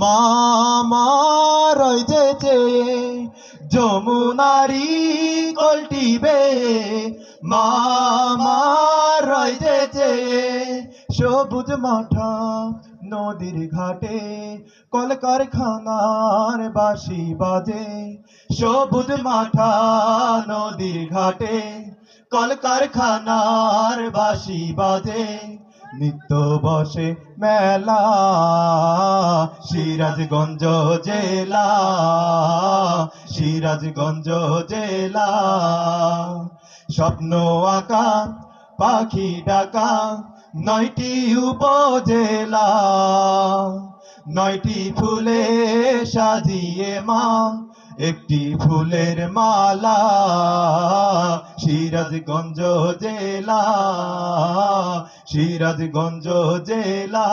মামার যেতে যমুনারি কলটিবে মামার যেতে সবুজ মাঠা নদীর ঘাটে কলকারখানার বাঁশি বাজে সবুজ মাঠা নদীর ঘাটে কলকারখানার বাঁশি বাজে নিত্য বসে মেলা সিরাজগঞ্জ জেলা সিরাজগঞ্জ জেলা স্বপ্ন আঁকা পাখি ডাকা 9টি উপজেলা 9টি ফুলে সাজিয়ে মা একটি ফুলের মালা সিরাজগঞ্জ জেলা সিরাজগঞ্জ জেলা।